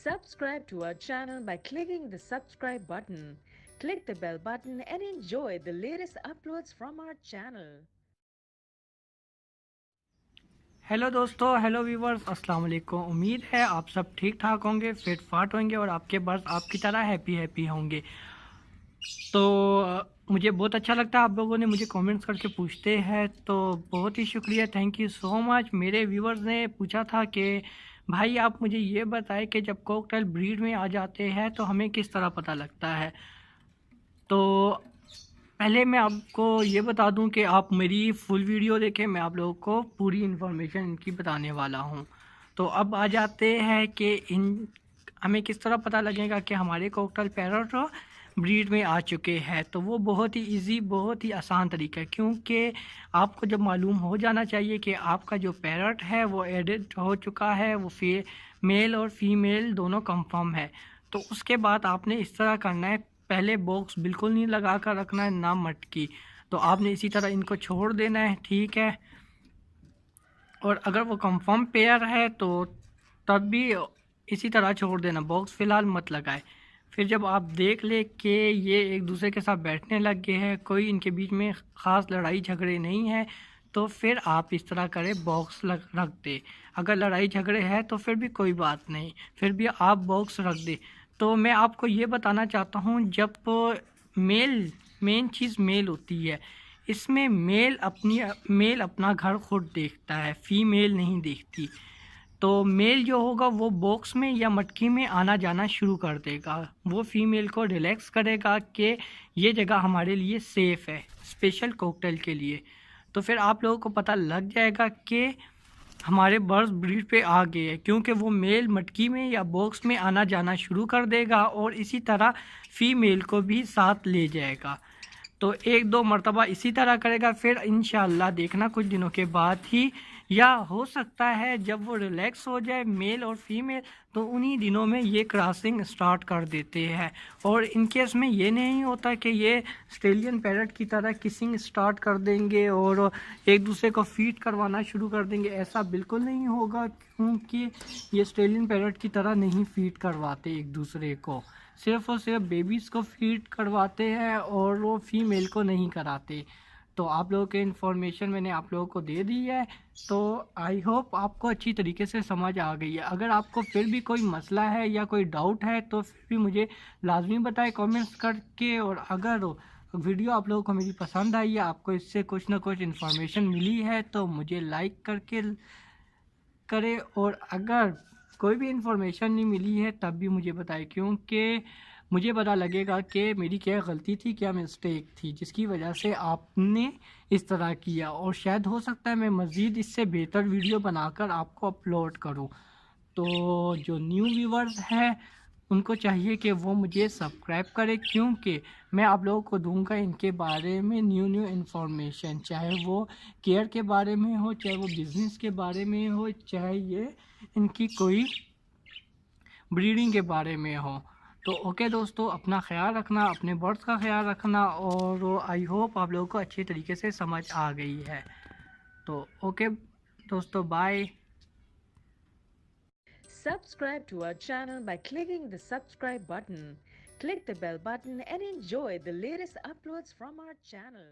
Subscribe to our channel by clicking the subscribe button. Click the bell button and enjoy the latest uploads from our channel. Hello दोस्तों, hello viewers, अस्सलाम वालेकुम। उम्मीद है आप सब ठीक ठाक होंगे, फिट फाट होंगे और आपके बर्ड्स आपकी तरह हैप्पी हैप्पी होंगे। तो मुझे बहुत अच्छा लगता है आप लोगों ने मुझे कमेंट्स करके पूछते हैं, तो बहुत ही शुक्रिया, थैंक यू सो मच। मेरे व्यूवर्स ने पूछा था कि भाई आप मुझे ये बताएं कि जब कॉकटेल ब्रीड में आ जाते हैं तो हमें किस तरह पता लगता है। तो पहले मैं आपको ये बता दूं कि आप मेरी फुल वीडियो देखें, मैं आप लोगों को पूरी इन्फॉर्मेशन इनकी बताने वाला हूं। तो अब आ जाते हैं कि हमें किस तरह पता लगेगा कि हमारे कॉकटेल पैरट ब्रीड में आ चुके हैं। तो वो बहुत ही इजी, बहुत ही आसान तरीका है, क्योंकि आपको जब मालूम हो जाना चाहिए कि आपका जो पैरट है वो एडिड हो चुका है, वो मेल और फीमेल दोनों कंफर्म है। तो उसके बाद आपने इस तरह करना है, पहले बॉक्स बिल्कुल नहीं लगा कर रखना है, ना मटकी। तो आपने इसी तरह इनको छोड़ देना है, ठीक है। और अगर वो कंफर्म पेयर है तो तब भी इसी तरह छोड़ देना, बॉक्स फ़िलहाल मत लगाए। फिर जब आप देख ले कि ये एक दूसरे के साथ बैठने लग गए हैं, कोई इनके बीच में ख़ास लड़ाई झगड़े नहीं है, तो फिर आप इस तरह करें, बॉक्स रख दे। अगर लड़ाई झगड़े हैं तो फिर भी कोई बात नहीं, फिर भी आप बॉक्स रख दे। तो मैं आपको ये बताना चाहता हूँ, जब मेन चीज़ मेल होती है, इसमें मेल अपना घर खुद देखता है, फीमेल नहीं देखती। तो मेल जो होगा वो बॉक्स में या मटकी में आना जाना शुरू कर देगा, वो फीमेल को रिलैक्स करेगा कि ये जगह हमारे लिए सेफ़ है, स्पेशल कॉकटेल के लिए। तो फिर आप लोगों को पता लग जाएगा कि हमारे बर्ड्स ब्रीड पे आ गए हैं, क्योंकि वो मेल मटकी में या बॉक्स में आना जाना शुरू कर देगा और इसी तरह फीमेल को भी साथ ले जाएगा। तो एक दो मरतबा इसी तरह करेगा, फिर इंशाल्लाह देखना कुछ दिनों के बाद ही, या हो सकता है जब वो रिलैक्स हो जाए मेल और फीमेल, तो उन्हीं दिनों में ये क्रॉसिंग स्टार्ट कर देते हैं। और इन केस में ये नहीं होता कि ये ऑस्ट्रेलियन पैरट की तरह किसिंग स्टार्ट कर देंगे और एक दूसरे को फीड करवाना शुरू कर देंगे, ऐसा बिल्कुल नहीं होगा, क्योंकि ये ऑस्ट्रेलियन पैरट की तरह नहीं फीड करवाते एक दूसरे को, सिर्फ और सिर्फ बेबीज़ को फीड करवाते हैं और वो फीमेल को नहीं कराते। तो आप लोगों के इन्फॉर्मेशन मैंने आप लोगों को दे दी है, तो आई होप आपको अच्छी तरीके से समझ आ गई है। अगर आपको फिर भी कोई मसला है या कोई डाउट है तो फिर भी मुझे लाजमी बताएं कमेंट्स करके। और अगर वीडियो आप लोगों को मेरी पसंद आई है, आपको इससे कुछ ना कुछ इन्फॉर्मेशन मिली है, तो मुझे लाइक करके करें। और अगर कोई भी इन्फॉर्मेशन नहीं मिली है तब भी मुझे बताएं, क्योंकि मुझे पता लगेगा कि मेरी क्या गलती थी, क्या मिस्टेक थी, जिसकी वजह से आपने इस तरह किया। और शायद हो सकता है मैं मज़ीद इससे बेहतर वीडियो बनाकर आपको अपलोड करूं। तो जो न्यू व्यूवर्स हैं उनको चाहिए कि वो मुझे सब्सक्राइब करें, क्योंकि मैं आप लोगों को दूंगा इनके बारे में न्यू इन्फॉर्मेशन, चाहे वो केयर के बारे में हो, चाहे वो बिज़नेस के बारे में हो, चाहे ये इनकी कोई ब्रीडिंग के बारे में हो। तो ओके दोस्तों, अपना ख्याल रखना, अपने बर्ड्स का ख्याल रखना, और आई होप आप लोगों को अच्छी तरीके से समझ आ गई है। तो ओके दोस्तों, bye. Subscribe to our channel by clicking the subscribe button. Click the bell button and enjoy the latest uploads from our channel.